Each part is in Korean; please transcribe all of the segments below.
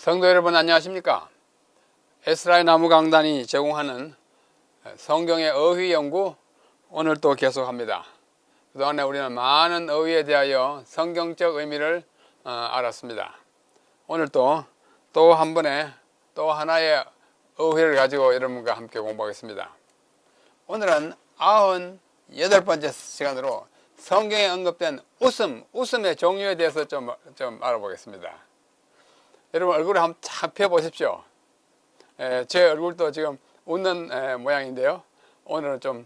성도 여러분 안녕하십니까? 에스라의 나무 강단이 제공하는 성경의 어휘 연구 오늘 또 계속합니다. 그동안에 우리는 많은 어휘에 대하여 성경적 의미를 알았습니다. 오늘 또 한 번에 또 하나의 어휘를 가지고 여러분과 함께 공부하겠습니다. 오늘은 98번째 시간으로 성경에 언급된 웃음의 종류에 대해서 좀 알아보겠습니다. 여러분 얼굴을 한번 쫙 펴보십시오. 제 얼굴도 지금 웃는 모양인데요. 오늘은 좀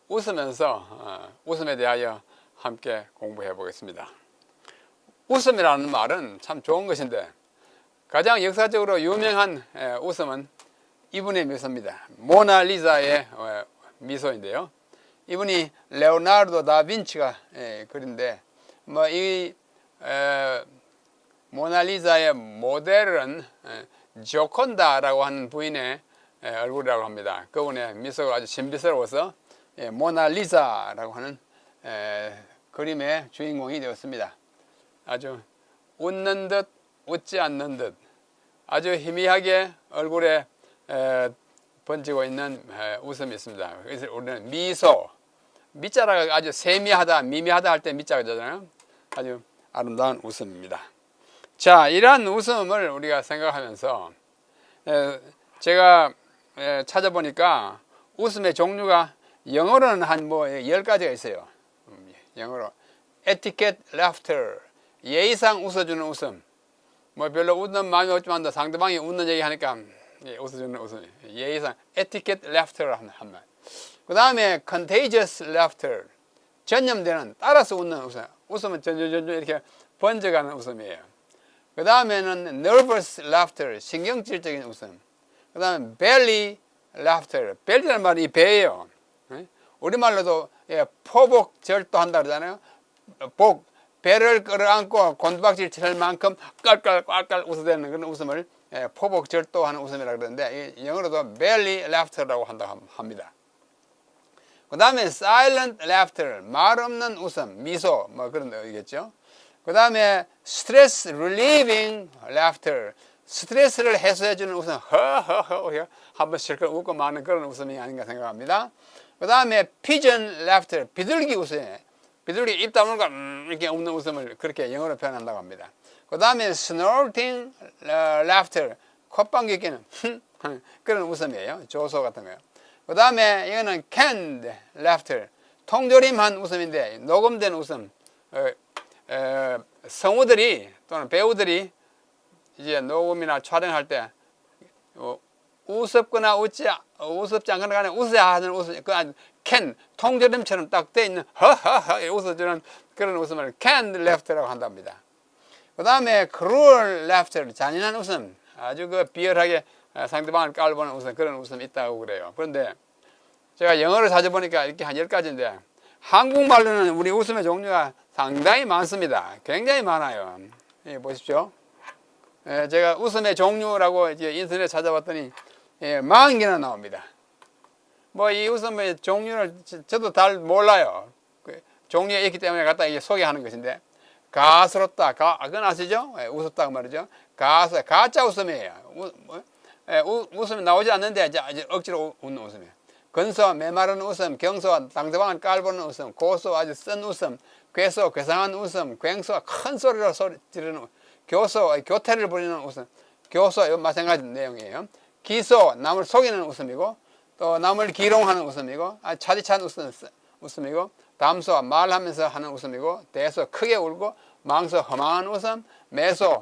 웃으면서 웃음에 대하여 함께 공부해 보겠습니다. 웃음이라는 말은 참 좋은 것인데 가장 역사적으로 유명한 웃음은 이분의 미소입니다. 모나리자의 미소인데요. 이분이 레오나르도 다빈치가 그린데 이 모나리자의 모델은 조콘다라고 하는 부인의 얼굴이라고 합니다. 그분의 미소가 아주 신비스러워서 모나리자라고 하는 그림의 주인공이 되었습니다. 아주 웃는 듯 웃지 않는 듯 아주 희미하게 얼굴에 번지고 있는 웃음이 있습니다. 그래서 우리는 미소, 미자가 아주 세미하다, 미미하다 할 때 미자가 되잖아요. 아주 아름다운 웃음입니다. 자, 이러한 웃음을 우리가 생각하면서 제가 찾아보니까 웃음의 종류가 영어로는 한 10가지가 있어요. 영어로 etiquette laughter, 예의상 웃어주는 웃음. 별로 웃는 마음이 없지만 상대방이 웃는 얘기 하니까 웃어주는 웃음. 예의상 etiquette laughter 한 말. 그 다음에 contagious laughter, 전염되는, 따라서 웃는 웃음. 웃음은 전전 이렇게 번져가는 웃음이에요. 그 다음에는 nervous laughter, 신경질적인 웃음. 그 다음에 belly laughter, belly라는 말이 배예요. 우리말로도 포복절도 한다 그러잖아요. 배를 끌어안고 곤두박질 칠 만큼 깔깔깔깔 웃어대는 그런 웃음을 포복절도하는 웃음이라고 그러는데 영어로도 belly laughter라고 한다고 합니다. 그 다음에 silent laughter, 말 없는 웃음, 미소 그런 의미겠죠. 그 다음에 stress relieving laughter, 스트레스를 해소해주는 웃음, 허허허 한번 실컷 웃고 마는 그런 웃음이 아닌가 생각합니다. 그 다음에 pigeon laughter, 비둘기 웃음, 비둘기 입 다물고 이렇게 웃는 웃음을 그렇게 영어로 표현한다고 합니다. 그 다음에 snorting laughter, 콧방귀 뀌는 그런 웃음이에요. 조소 같은 거요. 그 다음에 이거는 canned laughter, 통조림한 웃음인데 녹음된 웃음. 성우들이 또는 배우들이 이제 녹음이나 촬영할 때 우습거나 우습지 않거나 간에 웃어야 하는 웃음, 통조림처럼 딱 돼 있는 허허허 웃어주는 그런 웃음을 canned laughter라고 한답니다. 그 다음에 cruel laughter, 잔인한 웃음, 아주 비열하게 상대방을 깔보는 웃음, 그런 웃음이 있다고 그래요. 그런데 제가 영어를 찾아보니까 이렇게 한 10가지인데 한국말로는 우리 웃음의 종류가 상당히 많습니다. 굉장히 많아요. 보십시오. 제가 웃음의 종류라고 이제 인터넷에 찾아봤더니 40개나 나옵니다. 이 웃음의 종류를 저도 잘 몰라요. 종류가 있기 때문에 갖다 이게 소개하는 것인데 가스럽다, 그건 아시죠? 웃었다 그 말이죠. 가짜 웃음이에요. 웃음이 나오지 않는데 이제 억지로 웃는 웃음이에요. 근소, 메마른 웃음, 경소, 상대방을 깔보는 웃음, 고소, 아주 쓴 웃음, 괴소, 괴상한 웃음, 괭소, 큰 소리로 지르는 웃음, 교소, 교태를 부리는 웃음, 교소, 이건 마찬가지 내용이에요. 기소, 남을 속이는 웃음이고, 또 남을 기롱하는 웃음이고, 차디찬 웃음이고, 담소, 말하면서 하는 웃음이고, 대소, 크게 울고, 망소, 허망한 웃음, 매소,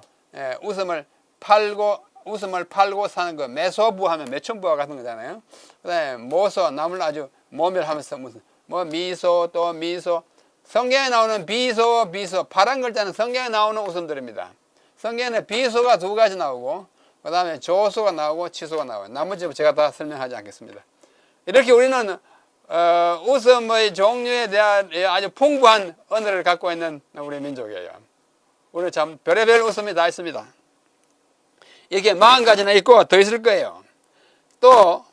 웃음을 팔고 사는 거, 매소부 하면 매춘부와 같은 거잖아요. 그 다음에 모소, 남을 아주 모멸하면서 무슨 미소, 또 미소. 성경에 나오는 비소, 파란 글자는 성경에 나오는 웃음들입니다. 성경에는 비소가 2가지 나오고 그 다음에 조소가 나오고 치소가 나와요. 나머지 제가 다 설명하지 않겠습니다. 이렇게 우리는 웃음의 종류에 대한 아주 풍부한 언어를 갖고 있는 우리 민족이에요. 우리 참 별의별 웃음이 다 있습니다. 이렇게 40가지나 있고 더 있을 거예요. 또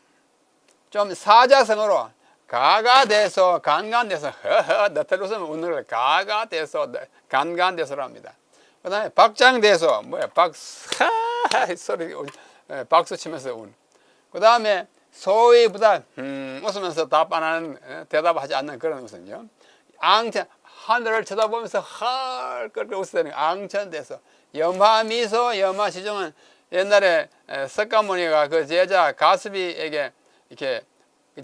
좀 사자성어로 가가대소, 간간대소, 허허, 너털 웃으면 웃는 걸 가가대소, 간간대소로 합니다. 그 다음에 박장대소, 박사, 소리 박수 치면서 운. 그 다음에 소위보다 웃으면서 답 안 하는 대답하지 않는 그런 웃음이요. 앙천 하늘을 쳐다보면서 헐 웃으니 앙천돼서 염화미소 염화시종은 옛날에 석가모니가 그 제자 가스비에게 이렇게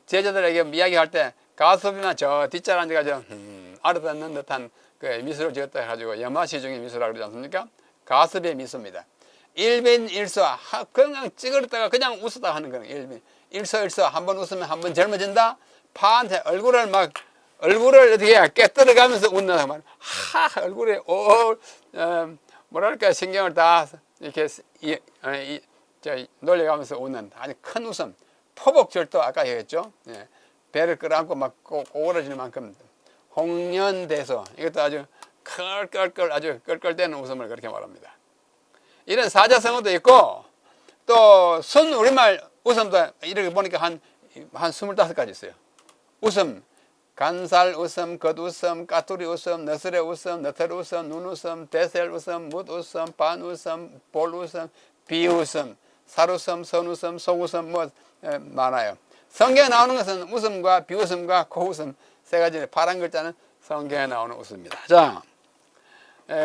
제자들에게 이야기할 때 가스비만 저 뒷자리 앉아가지고 알아듣는 듯한 그 미소를 지었다 해가지고 염화시종의 미소라고 그러지 않습니까? 가스비의 미소입니다. 일빈일소 그냥 찌그렸다가 그냥 웃었다 하는 거는 일소일소 한번 웃으면 한 번 젊어진다. 파한테 얼굴을 어떻게 깨뜨려가면서 웃는다 말. 얼굴에 뭐랄까 신경을 다 이렇게 놀려가면서 웃는 아주 큰 웃음. 포복절도 아까 얘기했죠. 예. 배를 끌어안고 막 꼬그라지는 만큼 홍련대소 이것도 아주 껄껄껄 아주 껄껄대는 웃음을 그렇게 말합니다. 이런 사자성어도 있고 또 순 우리말 웃음도 이렇게 보니까 한 25가지 있어요. 웃음, 간살 웃음, 겉웃음, 까투리 웃음, 너스레 웃음, 너털 웃음, 눈웃음, 대셀 웃음, 묻웃음, 반웃음, 볼웃음, 비웃음, 살웃음, 선웃음, 속웃음 뭐 많아요. 성경에 나오는 것은 웃음과 비웃음과 코웃음 세 가지 파란 글자는 성경에 나오는 웃음입니다. 자,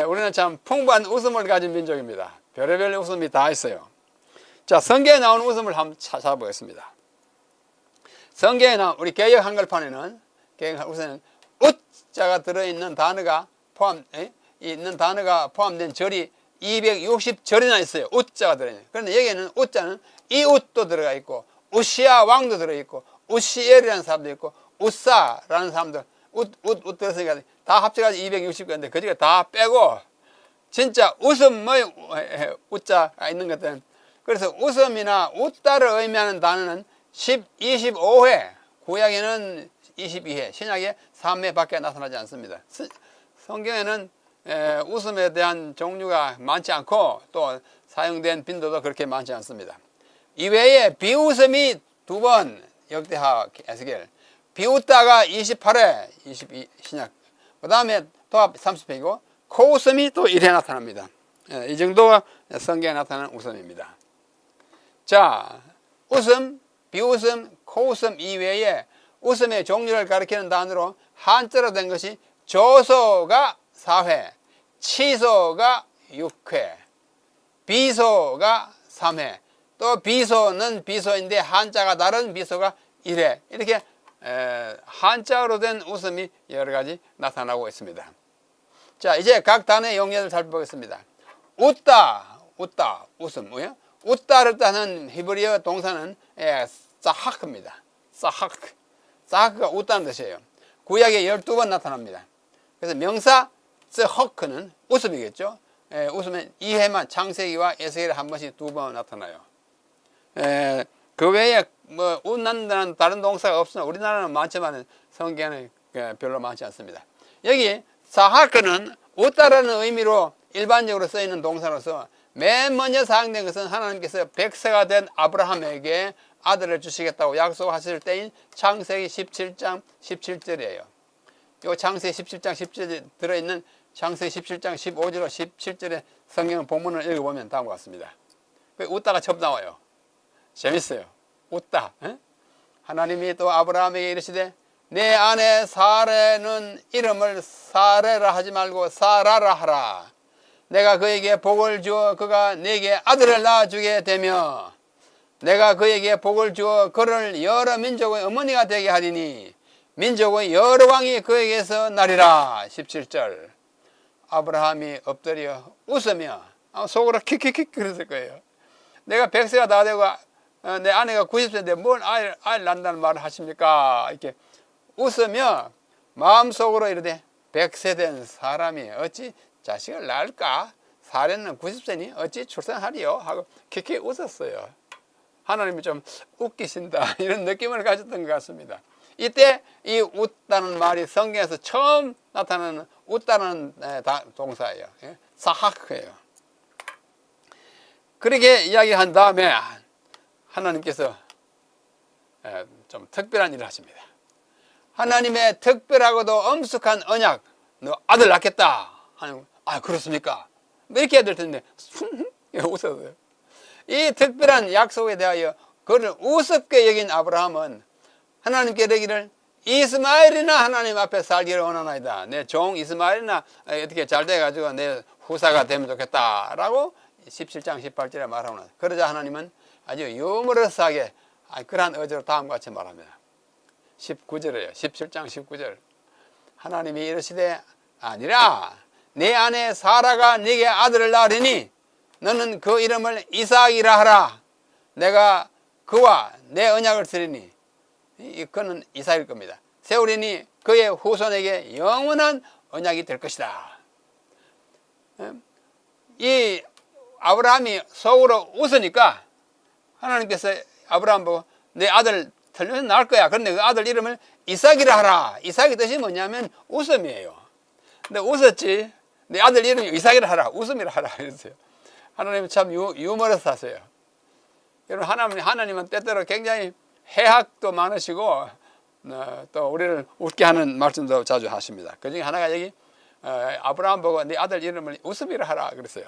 우리는 참 풍부한 웃음을 가진 민족입니다. 별의별 웃음이 다 있어요. 자, 성경에 나오는 웃음을 한번 찾아보겠습니다. 성경에 나온 우리 개역 한글판에는 우선 웃자가 들어있는 단어가 있는 단어가 포함된 절이 260절이나 있어요. 웃자가 들어있는. 그런데 여기에는 웃자는 이웃도 들어가 있고 우시아 왕도 들어있고 우시엘이라는 사람도 있고 우사라는 사람도 웃 들었으니까 다 합쳐가지고 260개인데 그 중에 다 빼고 진짜 웃음의 웃자가 있는 것들은 그래서 웃음이나 웃다를 의미하는 단어는 25회 구약에는 22회 신약에 3회밖에 나타나지 않습니다. 성경에는 웃음에 대한 종류가 많지 않고 또 사용된 빈도도 그렇게 많지 않습니다. 이외에 비웃음이 2번 역대하 에스겔 비웃다가 28회 22 신약 그 다음에 도합 30회이고 코웃음이 또 1회 나타납니다. 이 정도가 성경에 나타나는 웃음입니다. 자, 웃음, 비웃음, 코웃음 이외에 웃음의 종류를 가리키는 단어로 한자로 된 것이 조소가 4회, 치소가 6회, 비소가 3회, 또 비소는 비소인데 한자가 다른 비소가 1회 이렇게 한자로 된 웃음이 여러 가지 나타나고 있습니다. 자, 이제 각 단어의 용례를 살펴보겠습니다. 웃다, 웃음, 뭐예요? 웃다를 뜻하는 히브리어 동사는 사하크입니다. 사하크가 웃다는 뜻이에요. 구약에 12번 나타납니다. 그래서 명사 스허크는 웃음이겠죠. 웃음은 이해만 창세기와 에스겔에 한 번씩 2번 나타나요. 그 외에 뭐 웃는다는 다른 동사가 없으나 우리나라는 많지만 성경에는 별로 많지 않습니다. 여기 사하크는 웃다라는 의미로 일반적으로 쓰이는 동사로서 맨 먼저 사용된 것은 하나님께서 100세가 된 아브라함에게 아들을 주시겠다고 약속하실 때인 창세기 17장 17절이에요. 이 창세기 17장 17절에 들어있는 창세기 17장 15절로 17절의 성경 본문을 읽어보면 다음과 같습니다. 웃다가 처음 나와요. 재밌어요. 웃다. 하나님이 또 아브라함에게 이르시되 내 아내 사레는 이름을 사레라 하지 말고 사라라 하라. 내가 그에게 복을 주어 그가 내게 아들을 낳아주게 되며 내가 그에게 복을 주어 그를 여러 민족의 어머니가 되게 하리니 민족의 여러 왕이 그에게서 나리라. 17절. 아브라함이 엎드려 웃으며 속으로 킥킥킥 그랬을 거예요. 내가 100세가 다 되고 내 아내가 90세인데 뭘 아이를 낳는다는 말을 하십니까? 이렇게 웃으며 마음속으로 이르되 100세 된 사람이 어찌 자식을 낳을까? 사례는 90세니 어찌 출산하리요? 하고 킥킥 웃었어요. 하나님이 좀 웃기신다 이런 느낌을 가졌던 것 같습니다. 이때 이 웃다는 말이 성경에서 처음 나타나는 웃다는 동사예요. 사하크예요. 그렇게 이야기한 다음에 하나님께서 좀 특별한 일을 하십니다. 하나님의 특별하고도 엄숙한 언약, 너 아들 낳겠다 하는, 아 그렇습니까? 뭐 이렇게 해야 될 텐데 웃었어요. 이 특별한 약속에 대하여 그를 우습게 여긴 아브라함은 하나님께 이르기를 이스마엘이나 하나님 앞에 살기를 원하나이다. 내 종 이스마엘이나 어떻게 잘 돼가지고 내 후사가 되면 좋겠다라고 17장 18절에 말하고 그러자 하나님은 아주 유머러스하게 그러한 어조로 다음과 같이 말합니다. 19절에요. 17장 19절. 하나님이 이르시되 아니라 내 아내 사라가 네게 아들을 낳으리니 너는 그 이름을 이삭이라 하라. 내가 그와 내 언약을 쓰리니 그는 이삭일 겁니다. 세우리니 그의 후손에게 영원한 언약이 될 것이다. 이 아브라함이 속으로 웃으니까 하나님께서 아브라함 보고 내 아들 틀려서 낳을 거야. 그런데 그 아들 이름을 이삭이라 하라. 이삭의 뜻이 뭐냐면 웃음이에요. 근데 웃었지. 내 아들 이름이 이삭이라 하라. 웃음이라 하라. 이랬어요. 하나님은 참 유머러스하세요. 여러분 하나님은 때때로 굉장히 해학도 많으시고 또 우리를 웃게 하는 말씀도 자주 하십니다. 그 중에 하나가 여기 아브라함 보고 네 아들 이름을 웃음이라 하라 그랬어요.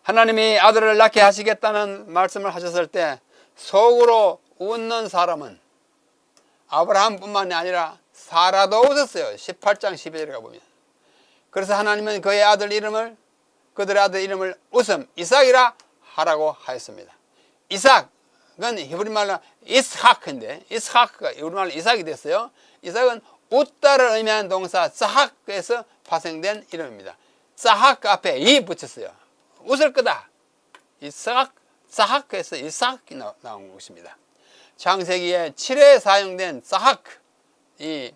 하나님이 아들을 낳게 하시겠다는 말씀을 하셨을 때 속으로 웃는 사람은 아브라함뿐만이 아니라 사라도 웃었어요. 18장 12절에 가보면. 그래서 하나님은 그의 아들 이름을 그들의 아들 이름을 웃음 이삭이라 하라고 하였습니다. 이삭은 히브리말로 이스하크인데 이스하크가 우리말로 이삭이 됐어요. 이삭은 웃다를 의미하는 동사 사하크에서 파생된 이름입니다. 사하크 앞에 이 붙였어요. 웃을 거다. 사하크에서 이삭이 나온 것입니다. 창세기에 7회 사용된 사하크, 이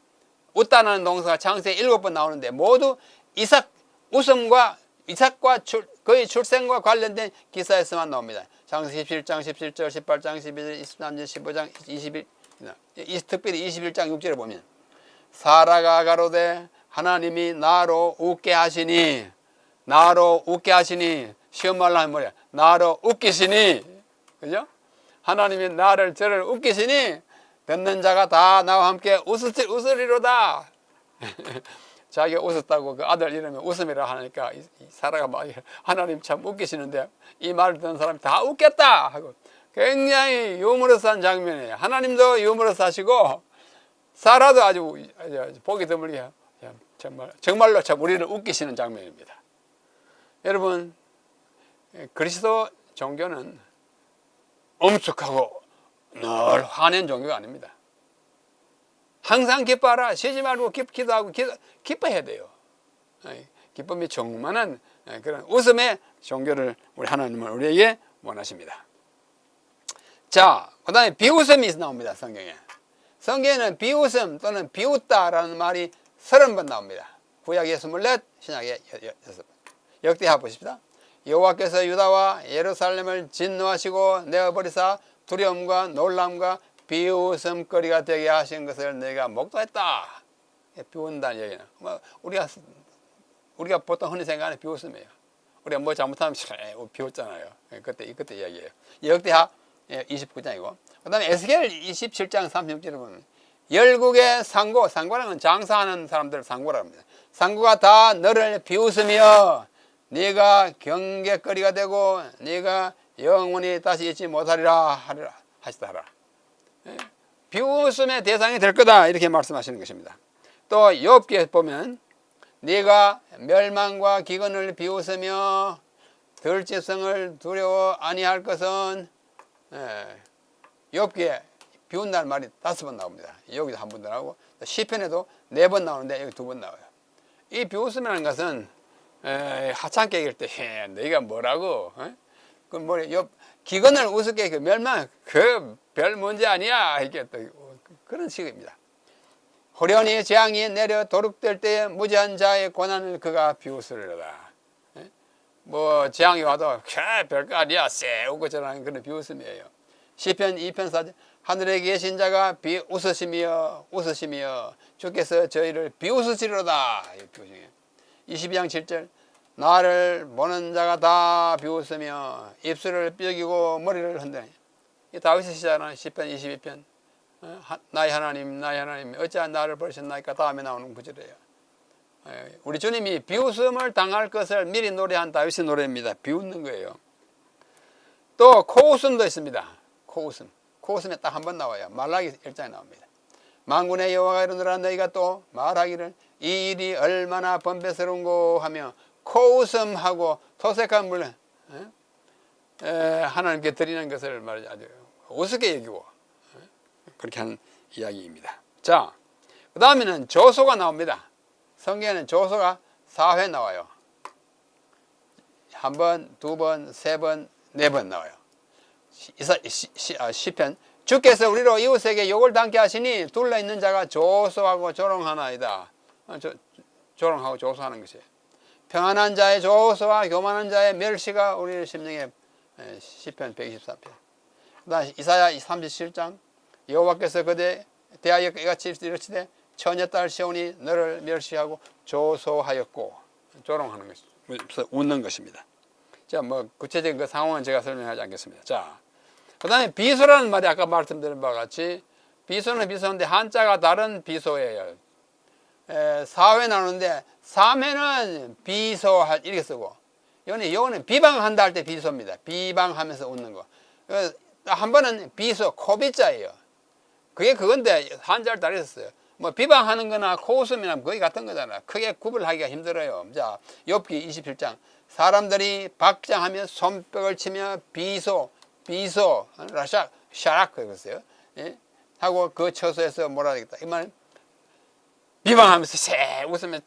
웃다는 동사가 창세기 7번 나오는데 모두 이삭, 웃음과 이삭과 그의 출생과 관련된 기사에서만 나옵니다. 창세기 17장 17절, 18장 12절, 23절, 15장 21, 특별히 21장 6절에 보면 사라가 가로되 하나님이 나로 웃게 하시니 쉬운 말로 하면 뭐야? 나로 웃기시니, 그죠? 하나님이 저를 웃기시니 듣는 자가 다 나와 함께 웃으리로다. 자기가 웃었다고 그 아들 이름이 웃음이라 하니까 사라가 막 하나님 참 웃기시는데 이 말을 듣는 사람이 다 웃겠다 하고 굉장히 유머러스한 장면이에요. 하나님도 유머러스하시고 사라도 아주 보기 드물게 정말로 참 우리를 웃기시는 장면입니다. 여러분, 그리스도 종교는 엄숙하고 늘 화낸 종교가 아닙니다. 항상 기뻐하라. 쉬지 말고 기도하고 기뻐해야 돼요. 기쁨이 충만한 그런 웃음의 종교를 우리 하나님은 우리에게 원하십니다. 자, 그 다음에 비웃음이 나옵니다. 성경에. 성경에는 비웃음 또는 비웃다라는 말이 30번 나옵니다. 구약에 24, 신약에 6번. 역대하 보십시다. 여호와께서 유다와 예루살렘을 진노하시고 내어버리사 두려움과 놀람과 비웃음거리가 되게 하신 것을 내가 목도했다. 비웃는다는 얘기는 우리가 보통 흔히 생각하는 비웃음이에요. 우리가 뭐 잘못하면 비웃잖아요. 그때 이야기예요. 역대하 29장이고 그 다음에 에스겔 27장 36절에 보면 열국의 상고라는 건 장사하는 사람들을 상고라 합니다. 상고가 다 너를 비웃으며 네가 경계거리가 되고 네가 영원히 다시 잊지 못하리라 하시다 하라. 비웃음의 대상이 될 거다 이렇게 말씀하시는 것입니다. 또 욥기에 보면 네가 멸망과 기근을 비웃으며 들짐승을 두려워 아니할 것은 욥기에 비웃다는 말이 5번 나옵니다. 여기도 한 번 나오고 시편에도 4번 나오는데 여기 2번 나와요. 이 비웃음이라는 것은 하찮게 얘기할 때 너희가 뭐라고 그 뭐래 기근을 우습게 그 멸망 그 별 문제 아니야 이렇게 또 그런 식입니다. 호련히 재앙이 내려 도륙될 때에 무지한 자의 고난을 그가 비웃으리로다. 뭐 재앙이 와도 별거 아니야 쎄우고 저라는 그런 비웃음이에요. 시편 2편 4절 하늘에 계신 자가 웃으시며 주께서 저희를 비웃으시리로다. 22장 7절 나를 보는 자가 다 비웃으며 입술을 삐죽이고 머리를 흔드네. 다윗의 시잖아요. 시편 22편 나의 하나님 어찌 나를 버리셨나이까 다음에 나오는 구절이에요. 우리 주님이 비웃음을 당할 것을 미리 노래한 다윗의 노래입니다. 비웃는 거예요. 또 코웃음도 있습니다. 코웃음. 코웃음에 딱 한 번 나와요. 말라기 1장에 나옵니다. 만군의 여호와가 이르노라 너희가 또 말하기를 이 일이 얼마나 번배스러운고 하며 코웃음하고 토색한 물을 하나님께 드리는 것을 말이죠. 아주 우습게 여기고 그렇게 하는 이야기입니다. 자, 그 다음에는 조소가 나옵니다. 성경에는 조소가 4회 나와요. 한 번, 두 번, 세 번, 네 번 나와요. 시편 주께서 우리로 이웃에게 욕을 당케 하시니 둘러있는 자가 조소하고 조롱하나이다. 조롱하고 조소하는 것이에요. 평안한 자의 조소와 교만한 자의 멸시가 우리 심령에 시편 123편. 그다음 이사야 37장 여호와께서 그대 대하여 이같이 이르시되 처녀딸 시온이 너를 멸시하고 조소하였고 조롱하는 것이 웃는 것입니다. 자, 뭐 구체적인 그 상황은 제가 설명하지 않겠습니다. 자, 그다음에 비소라는 말이 아까 말씀드린 바와 같이 비소는 비소인데 한자가 다른 비소예요. 4회 나오는데 3회는 비소할 이렇게 쓰고 요거는 비방한다 할 때 비소입니다. 비방하면서 웃는 거. 한 번은 비소 코비자예요. 그게 그건데 한자를 다르셨어요. 뭐 비방하는 거나 코웃음이나 거의 같은 거잖아. 크게 구분하기가 힘들어요. 자, 욥기 27장 사람들이 박장하며 손뼉을 치며 비소 라샥 샤락 그랬어요. 예? 하고 그 처소에서 뭐라 하겠다. 이 말 비방하면서 새 웃으면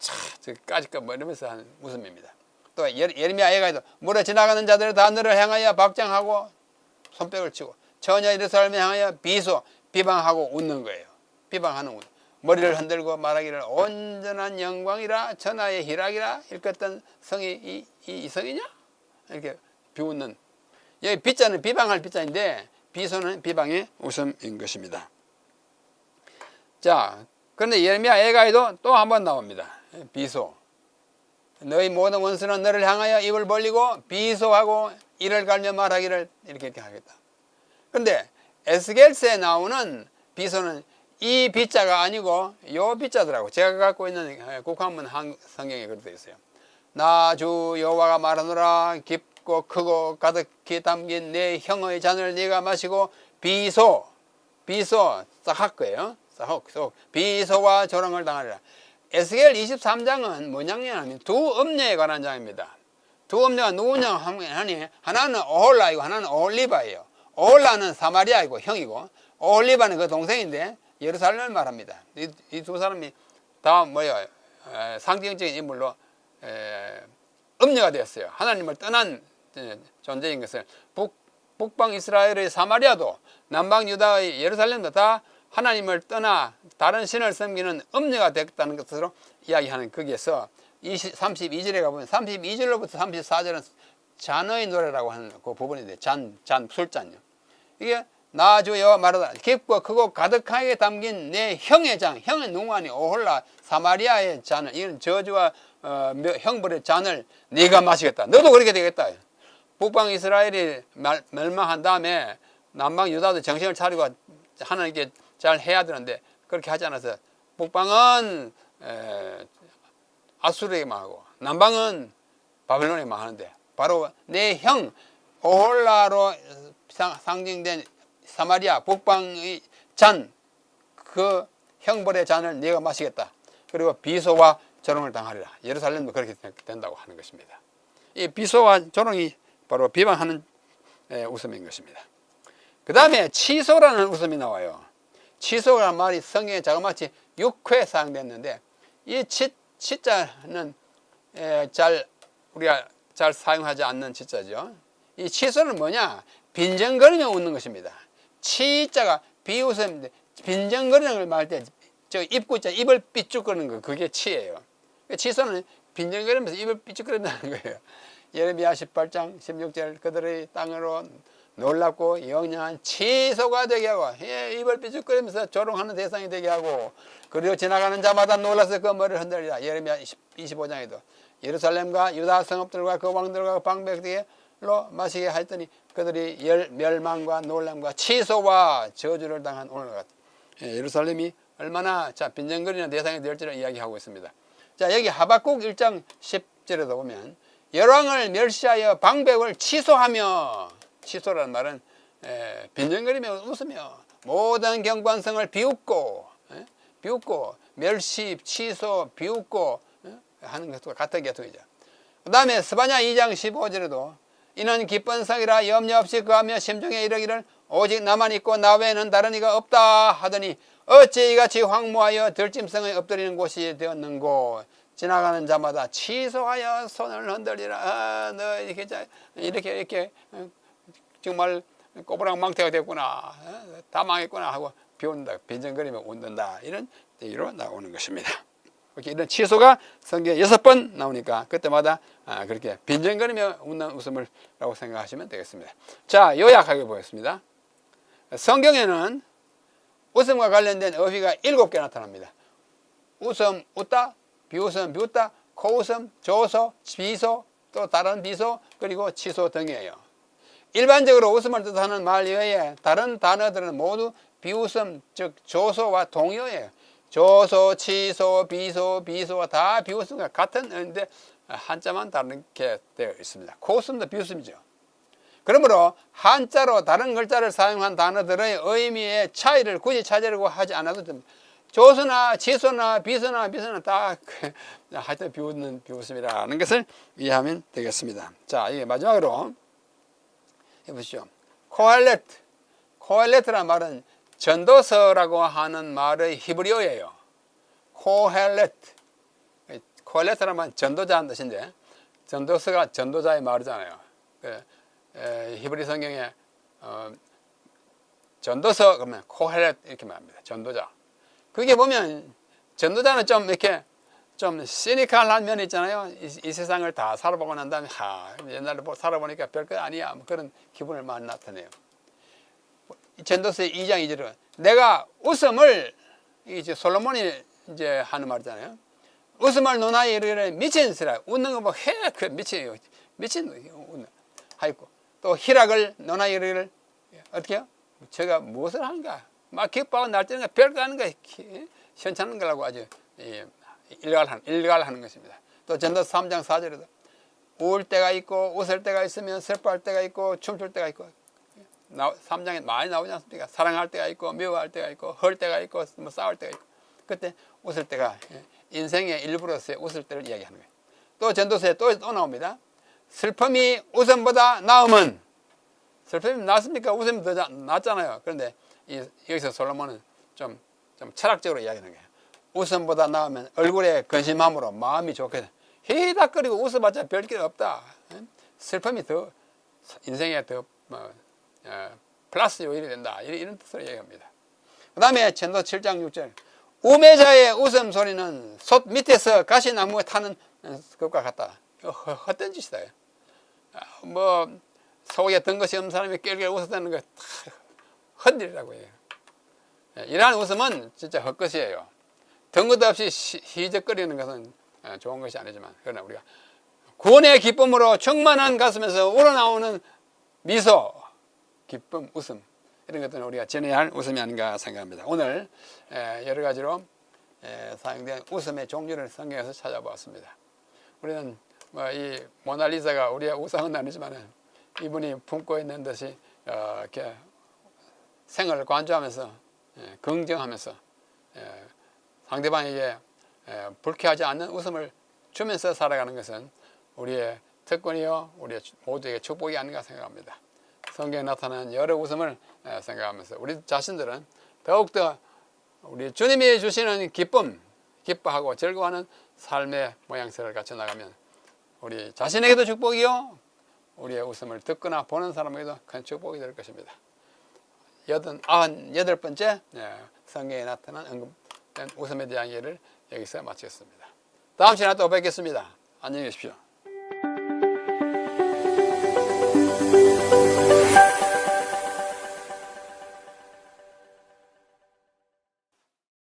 까짓거 뭐 이러면서 하는 웃음입니다. 또 예레미야 애가에도 물에 지나가는 자들을 다 너를 향하여 박장하고 손뼉을 치고 처녀 예루살렘을 향하여 비방하고 웃는 거예요. 비방하는 웃음. 머리를 흔들고 말하기를 온전한 영광이라 천하의 희락이라 일컫던 성이 이 성이냐? 이렇게 비웃는. 여기 비자는 비방할 비자인데 비소는 비방의 웃음인 것입니다. 자, 그런데 예레미야 애가에도 또 한 번 나옵니다. 비소. 너희 모든 원수는 너를 향하여 입을 벌리고 비소하고 이를 갈며 말하기를 이렇게 하겠다. 그런데 에스겔서에 나오는 비소는 이 비자가 아니고 요 비자더라고. 제가 갖고 있는 국한문 성경에 그렇게 되어 있어요. 나 주 여호와가 말하노라 깊고 크고 가득히 담긴 내 형의 잔을 네가 마시고 비소 싹 할 거예요. 비소와 조롱을 당하리라. 에스겔 23장은 뭐냐면 두 음녀에 관한 장입니다. 두 음녀가 누구냐 하니 하나는 오홀라이고 하나는 오홀리바예요. 오홀라는 사마리아이고 형이고 오홀리바는 그 동생인데 예루살렘을 말합니다. 이 두 사람이 다 뭐예요? 상징적인 인물로 음녀가 되었어요. 하나님을 떠난 존재인 것을 북방 이스라엘의 사마리아도 남방 유다의 예루살렘도 다 하나님을 떠나 다른 신을 섬기는 음녀가 됐다는 것으로 이야기하는 거기에서 32절에 가보면 32절로부터 34절은 잔의 노래라고 하는 그 부분인데 술잔요. 이게 나 주 여호와 말하다 깊고 크고 가득하게 담긴 내 형의 잔, 형은 누구 아니 오홀라 사마리아의 잔을, 이건 저주와 형벌의 잔을 네가 마시겠다. 너도 그렇게 되겠다. 북방 이스라엘이 멸망한 다음에 남방 유다도 정신을 차리고 하나님께 잘 해야 되는데 그렇게 하지 않아서 북방은 아수르에게 망하고 남방은 바벨론에 망하는데 바로 내 형 오홀라로 상징된 사마리아 북방의 잔, 그 형벌의 잔을 네가 마시겠다. 그리고 비소와 조롱을 당하리라. 예루살렘도 그렇게 된다고 하는 것입니다. 이 비소와 조롱이 바로 비방하는 웃음인 것입니다. 그 다음에 치소라는 웃음이 나와요. 치소라는 말이 성경에 자그마치 6회 사용됐는데 이 치자는 우리가 잘 사용하지 않는 치자죠. 이 치소는 뭐냐? 빈정거리며 웃는 것입니다. 치자가 비웃음인데 빈정거리는 걸 말할 때 저 입구 있잖아요. 입을 삐죽거리는 거 그게 치예요. 치소는 빈정거리면서 입을 삐죽거린다는 거예요. 예레미야 18장 16절 그들의 땅으로 놀랍고 영영한 치소가 되게 하고 입을 삐죽거리면서 조롱하는 대상이 되게 하고 그리고 지나가는 자마다 놀라서 그 머리를 흔들리라. 예레미야 25장에도 예루살렘과 유다 성읍들과 그 왕들과 방백들로 마시게 했더니 그들이 멸망과 놀람과 치소와 저주를 당한 오늘 같다. 예루살렘이 얼마나 빈정거리는 대상이 될지를 이야기하고 있습니다. 자, 여기 하박국 1장 10절에도 보면 열왕을 멸시하여 방백을 치소하며 취소라는 말은 빈정거리며 웃으며 모든 경관성을 비웃고 비웃고 멸시, 취소, 비웃고 하는 것과 같은 계통이죠. 그 다음에 스바냐 2장 15절에도 이는 기쁜 성이라 염려 없이 그하며 심중에 이르기를 오직 나만 있고 나 외에는 다른 이가 없다 하더니 어찌 이같이 황무하여 들짐승의 엎드리는 곳이 되었는고. 지나가는 자마다 취소하여 손을 흔들리라. 너 이렇게 정말 꼬부랑망태가 됐구나. 다 망했구나 하고 비웃는다. 빈정거리며 웃는다. 이런 얘기로 나오는 것입니다. 이렇게 이런 취소가 성경에 6번 나오니까 그때마다 그렇게 빈정거리며 웃는 웃음을라고 생각하시면 되겠습니다. 자, 요약하게 보겠습니다. 성경에는 웃음과 관련된 어휘가 7개 나타납니다. 웃음, 웃다, 비웃음, 비웃다, 코웃음, 조소, 비소, 또 다른 비소, 그리고 취소 등이에요. 일반적으로 웃음을 뜻하는 말 이외에 다른 단어들은 모두 비웃음, 즉 조소와 동의어예요. 조소, 취소, 비소, 비소가 다 비웃음과 같은데 한자만 다르게 되어 있습니다. 코웃음도 비웃음이죠. 그러므로 한자로 다른 글자를 사용한 단어들의 의미의 차이를 굳이 찾으려고 하지 않아도 됩니다. 조소나 취소나 비소나 비소나 다 하여튼 비웃는 비웃음이라는 것을 이해하면 되겠습니다. 자, 이게 마지막으로 해보시죠. 코헬레트. 코헬레트란 말은 전도서라고 하는 말의 히브리어예요. 코헬레트. 코헬레트란 말은 전도자라는 뜻인데 전도서가 전도자의 말이잖아요. 히브리 성경에 전도서 그러면 코헬렛 이렇게 말합니다. 전도자. 그게 보면 전도자는 좀 이렇게 좀 시니컬한 면이 있잖아요. 이 세상을 다 살아보고 난 다음에 옛날에 살아보니까 별거 아니야. 뭐 그런 기분을 많이 나타내요. 전도서의 2장 2절은 내가 웃음을 이제 솔로몬이 이제 하는 말이잖아요. 웃음을 논하여 이르기를 미친 스라 웃는 거 뭐 해 그 미친 웃는 하였고 또 희락을 논하여 이르기를 어떻게요? 제가 무엇을 하는가? 막 기뻐하고 날뛰는 거 별거 하는 거 현찮은 거라고 아주 일갈하는 것입니다. 또 전도서 3장 4절에도 울 때가 있고 웃을 때가 있으면 슬퍼할 때가 있고 춤출 때가 있고 3장에 많이 나오지 않습니까? 사랑할 때가 있고 미워할 때가 있고 헐 때가 있고 뭐 싸울 때가 있고 그때 웃을 때가 인생의 일부로서의 웃을 때를 이야기하는 거예요. 또 전도서에 또 나옵니다. 슬픔이 웃음보다 나음은 슬픔이 낫습니까? 웃음이 더 낫잖아요. 그런데 여기서 솔로몬은 좀 철학적으로 이야기하는 거예요. 웃음보다 나으면 얼굴에 근심함으로 마음이 좋게 히닥거리고 웃어봤자 별게 없다. 슬픔이 더 인생에 더 플러스 요인이 된다. 이런 뜻으로 얘기합니다. 그 다음에 전도 7장 6절 우매자의 웃음소리는 솥 밑에서 가시나무에 타는 것과 같다. 헛된 짓이다. 뭐 속에 든 것이 없는 사람이 깰깰 웃었다는 거 헛일이라고 해요. 이러한 웃음은 진짜 헛것이에요. 든 것도 없이 희적거리는 것은 좋은 것이 아니지만 그러나 우리가 구원의 기쁨으로 충만한 가슴에서 우러나오는 미소, 기쁨, 웃음 이런 것들은 우리가 전해야 할 웃음이 아닌가 생각합니다. 오늘 여러 가지로 사용된 웃음의 종류를 성경에서 찾아보았습니다. 우리는 이 모나리자가 우리의 우상은 아니지만 이분이 품고 있는 듯이 이렇게 생을 관조하면서 긍정하면서 상대방에게 불쾌하지 않는 웃음을 주면서 살아가는 것은 우리의 특권이요 우리의 모두에게 축복이 아닌가 생각합니다. 성경에 나타나는 여러 웃음을 생각하면서 우리 자신들은 더욱더 우리 주님이 주시는 기쁨, 기뻐하고 즐거워하는 삶의 모양새를 갖춰 나가면 우리 자신에게도 축복이요 우리의 웃음을 듣거나 보는 사람에게도 큰 축복이 될 것입니다. 98번째 성경에 나타난 언급된 웃음에 대한 이해를 여기서 마치겠습니다. 다음 시간에 또 뵙겠습니다. 안녕히 계십시오.